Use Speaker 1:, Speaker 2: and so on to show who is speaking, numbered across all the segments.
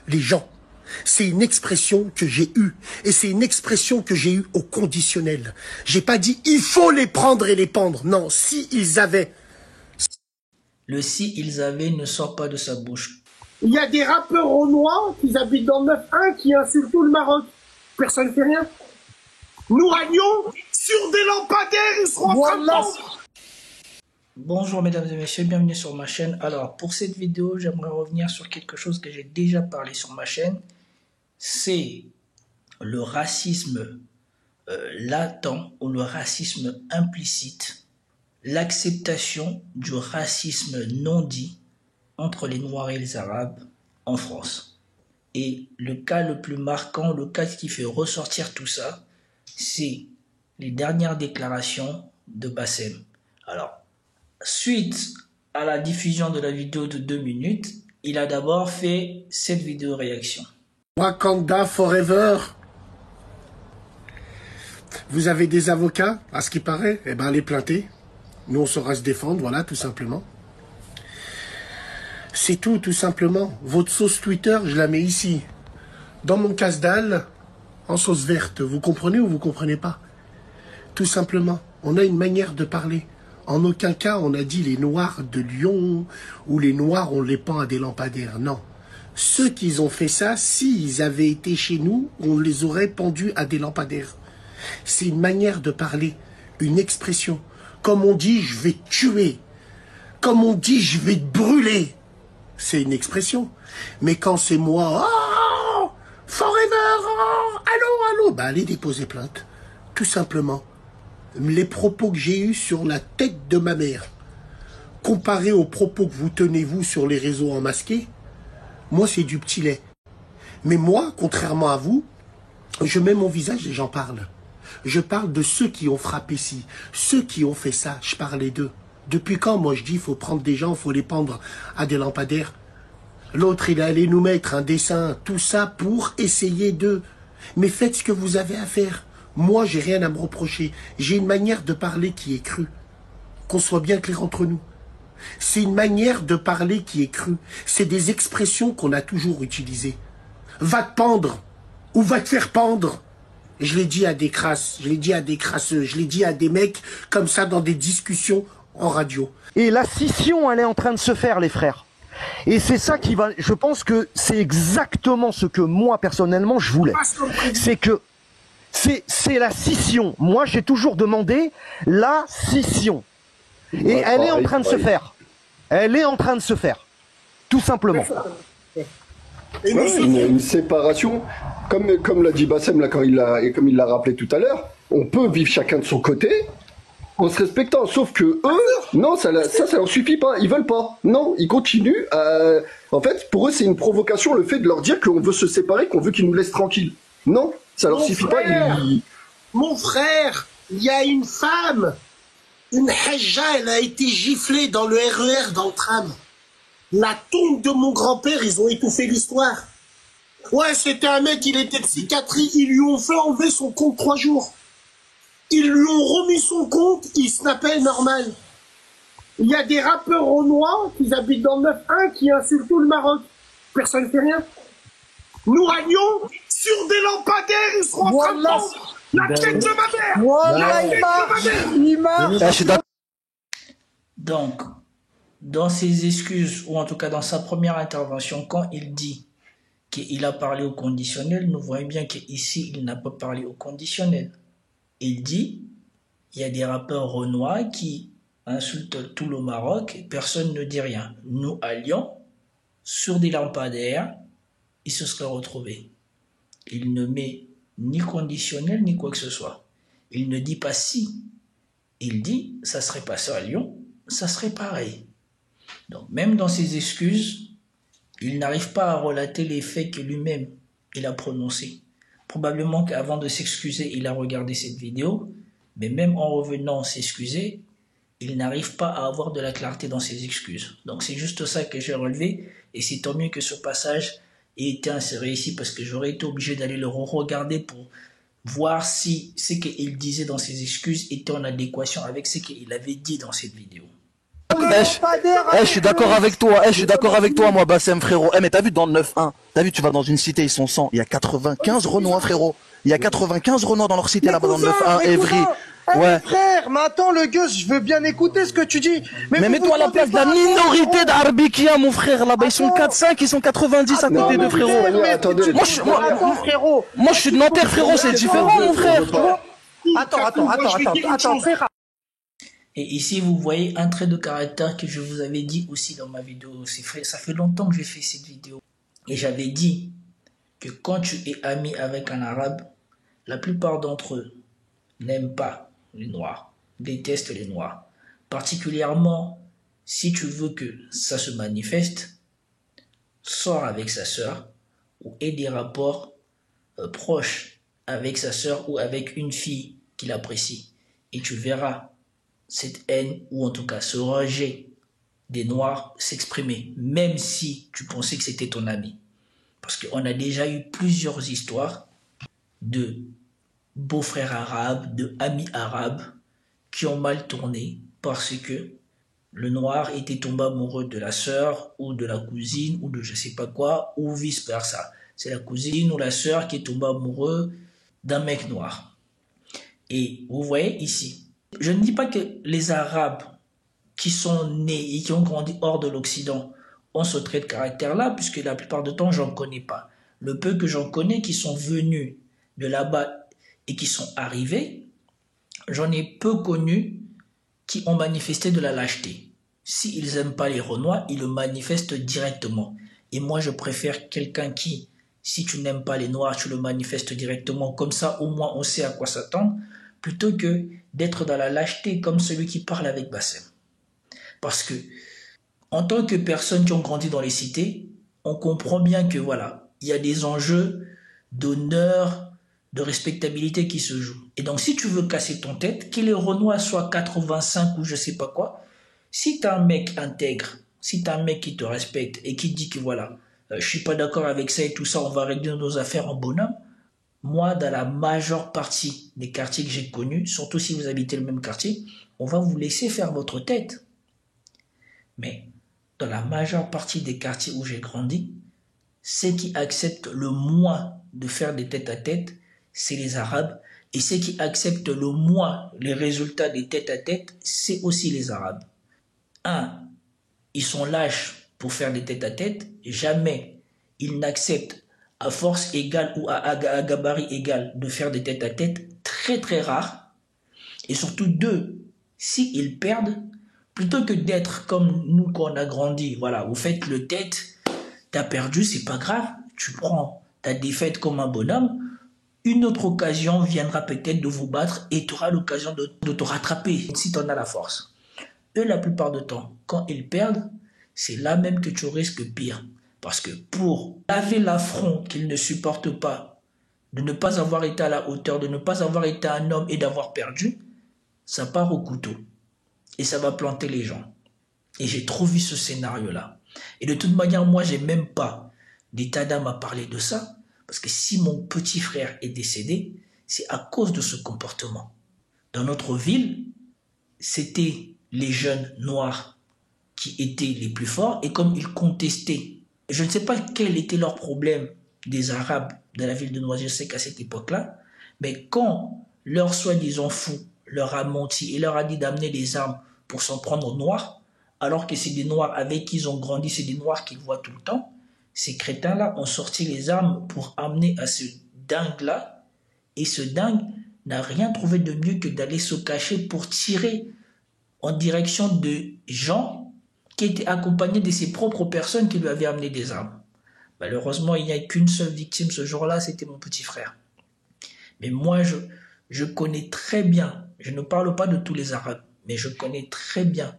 Speaker 1: les gens. C'est une expression que j'ai eue. Et c'est une expression que j'ai eue au conditionnel. J'ai pas dit il faut les prendre et les pendre. Non, si ils avaient.
Speaker 2: Le si ils avaient ne sort pas de sa bouche.
Speaker 1: Il y a des rappeurs renois qui habitent dans le 9-1 qui insultent tout le Maroc. Personne ne fait rien. Nous à Lyon, sur des lampadaires, ils seront en train de prendre.
Speaker 2: Bonjour mesdames et messieurs, bienvenue sur ma chaîne. Alors pour cette vidéo, j'aimerais revenir sur quelque chose que j'ai déjà parlé sur ma chaîne. C'est le racisme latent ou le racisme implicite, l'acceptation du racisme non dit entre les Noirs et les Arabes en France. Et le cas le plus marquant, le cas qui fait ressortir tout ça, c'est les dernières déclarations de Bassem. Alors, suite à la diffusion de la vidéo de 2 minutes, il a d'abord fait cette vidéo réaction.
Speaker 1: Wakanda Forever. Vous avez des avocats, à ce qui paraît? Eh ben, allez plainter. Nous, on saura se défendre, voilà, tout simplement. C'est tout simplement. Votre sauce Twitter, je la mets ici. Dans mon casse-dalle, en sauce verte. Vous comprenez ou vous comprenez pas? Tout simplement. On a une manière de parler. En aucun cas, on a dit les Noirs de Lyon ou les Noirs, on les pend à des lampadaires. Non. Ceux qui ont fait ça, s'ils avaient été chez nous, on les aurait pendus à des lampadaires. C'est une manière de parler, une expression. Comme on dit, je vais te tuer. Comme on dit, je vais te brûler. C'est une expression. Mais quand c'est moi, oh, forever, oh, allô, bah allez déposer plainte. Tout simplement. Les propos que j'ai eus sur la tête de ma mère, comparés aux propos que vous tenez, vous, sur les réseaux en masqué, moi, c'est du petit lait. Mais moi, contrairement à vous, je mets mon visage et j'en parle. Je parle de ceux qui ont frappé ci, ceux qui ont fait ça, je parlais d'eux. Depuis quand, moi, je dis, il faut prendre des gens, il faut les pendre à des lampadaires. L'autre, il est allé nous mettre un dessin, tout ça pour essayer d'eux. Mais faites ce que vous avez à faire. Moi, j'ai rien à me reprocher. J'ai une manière de parler qui est crue. Qu'on soit bien clair entre nous. C'est une manière de parler qui est crue. C'est des expressions qu'on a toujours utilisées. Va te pendre ou va te faire pendre. Je l'ai dit à des crasses, je l'ai dit à des crasseux, je l'ai dit à des mecs comme ça dans des discussions en radio.
Speaker 3: Et la scission, elle est en train de se faire, les frères. Et c'est ça qui va... Je pense que c'est exactement ce que moi, personnellement, je voulais. C'est que c'est la scission. Moi, j'ai toujours demandé la scission. Et elle est en train de se faire. Elle est en train de se faire. Tout simplement.
Speaker 4: Une séparation, comme l'a dit Bassem là, comme il l'a rappelé tout à l'heure, on peut vivre chacun de son côté en se respectant, sauf que eux, non, ça leur suffit pas, ils veulent pas, non, ils continuent, en fait, pour eux c'est une provocation le fait de leur dire qu'on veut se séparer, qu'on veut qu'ils nous laissent tranquilles, non, ça leur suffit pas,
Speaker 1: Mon frère, il y a une femme, une hajja, elle a été giflée dans le RER, dans le tram. La tombe de mon grand-père, ils ont étouffé l'histoire. Ouais, c'était un mec, il était psychiatrie, ils lui ont fait enlever son compte 3 jours. Ils lui ont remis son compte, il snappait normal. Il y a des rappeurs renois qui habitent dans le 9-1 qui insultent tout le Maroc. Personne ne fait rien. Nous à Lyon, sur des lampadaires, ils seront en train de prendre la tête de ma mère. Voilà,
Speaker 2: Donc, dans ses excuses, ou en tout cas dans sa première intervention, quand il dit qu'il a parlé au conditionnel, nous voyons bien qu'ici, il n'a pas parlé au conditionnel. Il dit, il y a des rappeurs renois qui insultent tout le Maroc, et personne ne dit rien. Nous, à Lyon, sur des lampadaires, il se serait retrouvé. Il ne met ni conditionnel, ni quoi que ce soit. Il ne dit pas si. Il dit, ça serait passé à Lyon, ça serait pareil. Donc, même dans ses excuses, il n'arrive pas à relater les faits que lui-même il a prononcés. Probablement qu'avant de s'excuser, il a regardé cette vidéo, mais même en revenant s'excuser, il n'arrive pas à avoir de la clarté dans ses excuses. Donc c'est juste ça que j'ai relevé, et c'est tant mieux que ce passage ait été inséré ici, parce que j'aurais été obligé d'aller le re-regarder pour voir si ce qu'il disait dans ses excuses était en adéquation avec ce qu'il avait dit dans cette vidéo.
Speaker 3: Je suis d'accord avec toi. Je suis d'accord avec toi, moi, Bassem, frérot. Mais t'as vu dans le 9-1, t'as vu, tu vas dans une cité, ils sont 100. Il y a 95 Renois, frérot. Il y a 95 Renois dans leur cité là-bas dans le 9-1, Evry.
Speaker 5: Ouais. Frère, mais attends, le gueuse, je veux bien écouter ce que tu dis.
Speaker 3: Mais mets-toi à la place de la minorité d'Arbikia, mon frère. Là-bas, ils sont 4-5, ils sont 90 à côté de frérot.
Speaker 4: Attendez,
Speaker 3: moi, je suis de Nanterre, frérot, c'est différent, mon frère.
Speaker 5: Attends, frère.
Speaker 2: Et ici, vous voyez un trait de caractère que je vous avais dit aussi dans ma vidéo. Ça fait longtemps que j'ai fait cette vidéo. Et j'avais dit que quand tu es ami avec un arabe, la plupart d'entre eux n'aiment pas les noirs, détestent les noirs. Particulièrement, si tu veux que ça se manifeste, sors avec sa sœur ou aie des rapports proches avec sa sœur ou avec une fille qu'il apprécie. Et tu verras cette haine, ou en tout cas ce rejet des noirs s'exprimer, même si tu pensais que c'était ton ami. Parce qu'on a déjà eu plusieurs histoires de beaux-frères arabes, de amis arabes, qui ont mal tourné parce que le noir était tombé amoureux de la sœur, ou de la cousine, ou de je sais pas quoi, ou vice-versa. C'est la cousine ou la sœur qui est tombée amoureux d'un mec noir. Et vous voyez ici, je ne dis pas que les Arabes qui sont nés et qui ont grandi hors de l'Occident ont ce trait de caractère-là, puisque la plupart du temps, j'en connais pas. Le peu que j'en connais qui sont venus de là-bas et qui sont arrivés, j'en ai peu connu qui ont manifesté de la lâcheté. S'ils n'aiment pas les Renois, ils le manifestent directement. Et moi, je préfère quelqu'un qui, si tu n'aimes pas les Noirs, tu le manifestes directement. Comme ça, au moins, on sait à quoi s'attendre, plutôt que d'être dans la lâcheté comme celui qui parle avec Bassem. Parce que, en tant que personnes qui ont grandi dans les cités, on comprend bien que voilà, il y a des enjeux d'honneur, de respectabilité qui se jouent. Et donc, si tu veux casser ton tête, que les Renois soient 85 ou je sais pas quoi, si t'as un mec intègre, si t'as un mec qui te respecte et qui dit que voilà, je suis pas d'accord avec ça et tout ça, on va régler nos affaires en bonhomme. Moi, dans la majeure partie des quartiers que j'ai connus, surtout si vous habitez le même quartier, on va vous laisser faire votre tête. Mais dans la majeure partie des quartiers où j'ai grandi, ceux qui acceptent le moins de faire des tête-à-tête, c'est les Arabes. Et ceux qui acceptent le moins les résultats des tête-à-tête, c'est aussi les Arabes. Ils sont lâches pour faire des tête-à-tête. Jamais ils n'acceptent à force égale ou à gabarit égal de faire des tête-à-tête, très très rare. Et surtout 2, s'ils perdent, plutôt que d'être comme nous quand on a grandi, voilà, vous faites le tête, t'as perdu, c'est pas grave, tu prends ta défaite comme un bonhomme, une autre occasion viendra peut-être de vous battre et tu auras l'occasion de te rattraper si tu en as la force. Eux, la plupart du temps, quand ils perdent, c'est là même que tu risques pire. Parce que pour laver l'affront qu'ils ne supportent pas, de ne pas avoir été à la hauteur, de ne pas avoir été un homme et d'avoir perdu, ça part au couteau. Et ça va planter les gens. Et j'ai trop vu ce scénario-là. Et de toute manière, moi, j'ai même pas d'état d'âme à parler de ça. Parce que si mon petit frère est décédé, c'est à cause de ce comportement. Dans notre ville, c'était les jeunes noirs qui étaient les plus forts. Et comme ils contestaient, je ne sais pas quel était leur problème des Arabes de la ville de Noisy-le-Sec à cette époque-là, mais quand leur soi-disant fou leur a menti et leur a dit d'amener des armes pour s'en prendre aux Noirs, alors que c'est des Noirs avec qui ils ont grandi, c'est des Noirs qu'ils voient tout le temps, ces crétins-là ont sorti les armes pour amener à ce dingue-là, et ce dingue n'a rien trouvé de mieux que d'aller se cacher pour tirer en direction de gens qui étaient accompagnés de ses propres personnes qui lui avaient amené des armes. Malheureusement, il n'y a qu'une seule victime ce jour-là, c'était mon petit frère. Mais moi, je connais très bien, je ne parle pas de tous les Arabes, mais je connais très bien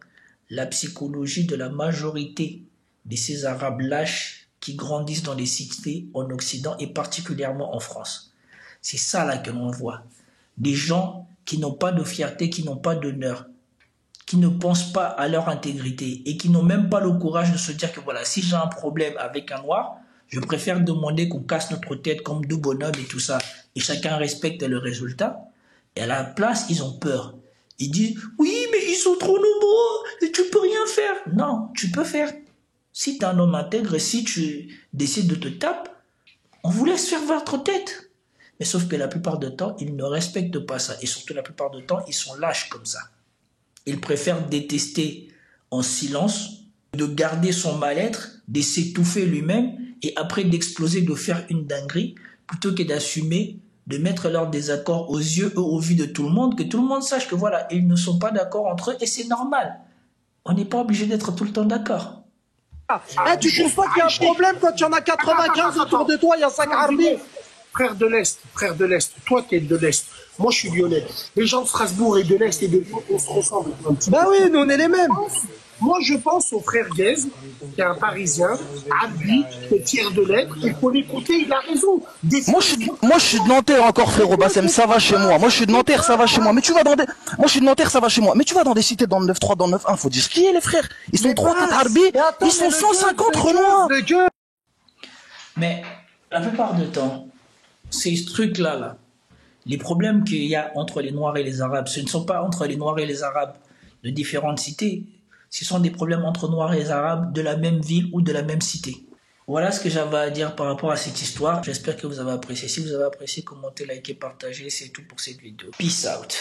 Speaker 2: la psychologie de la majorité de ces Arabes lâches qui grandissent dans les cités en Occident et particulièrement en France. C'est ça là que l'on voit. Des gens qui n'ont pas de fierté, qui n'ont pas d'honneur, qui ne pensent pas à leur intégrité et qui n'ont même pas le courage de se dire que voilà, si j'ai un problème avec un noir, je préfère demander qu'on casse notre tête comme deux bonhommes et tout ça. Et chacun respecte le résultat. Et à la place, ils ont peur. Ils disent, oui, mais ils sont trop nombreux, et tu peux rien faire. Non, tu peux faire. Si tu es un homme intègre, si tu décides de te taper, on vous laisse faire votre tête. Mais sauf que la plupart du temps, ils ne respectent pas ça. Et surtout, la plupart du temps, ils sont lâches comme ça. Ils préfèrent détester en silence, de garder son mal-être, de s'étouffer lui-même, et après d'exploser, de faire une dinguerie, plutôt que d'assumer, de mettre leur désaccord aux yeux et au vu de tout le monde, que tout le monde sache que voilà, ils ne sont pas d'accord entre eux, et c'est normal. On n'est pas obligé d'être tout le temps d'accord.
Speaker 5: Tu trouves pas qu'il y a un problème quand il y en a 95 autour de toi, il y a 5 armées?
Speaker 1: Frère de l'Est, toi qui es de l'Est, moi je suis lyonnais. Les gens de Strasbourg et de l'Est et de l'Ouest, on se ressemble un petit peu.
Speaker 5: Bah oui, nous on est les mêmes.
Speaker 1: Moi je pense au frère Guez, qui est un Parisien, Abdi, qui est fier de l'être, il faut l'écouter, il a raison.
Speaker 3: Moi je suis de Nanterre encore, frérot Bassem, ça va chez moi. Moi je suis de Nanterre, ça va chez moi. Mais tu vas dans des... Moi je suis de Nanterre, ça va chez moi. Mais tu vas dans des cités dans le 9-3, dans le 9-1, faut dire ce qui est les frères. Ils sont 3-4 arbis, ils sont 150 renois.
Speaker 2: Mais la plupart du temps, ces trucs-là, les problèmes qu'il y a entre les Noirs et les Arabes, ce ne sont pas entre les Noirs et les Arabes de différentes cités, ce sont des problèmes entre Noirs et les Arabes de la même ville ou de la même cité. Voilà ce que j'avais à dire par rapport à cette histoire. J'espère que vous avez apprécié. Si vous avez apprécié, commentez, likez, partagez. C'est tout pour cette vidéo. Peace out.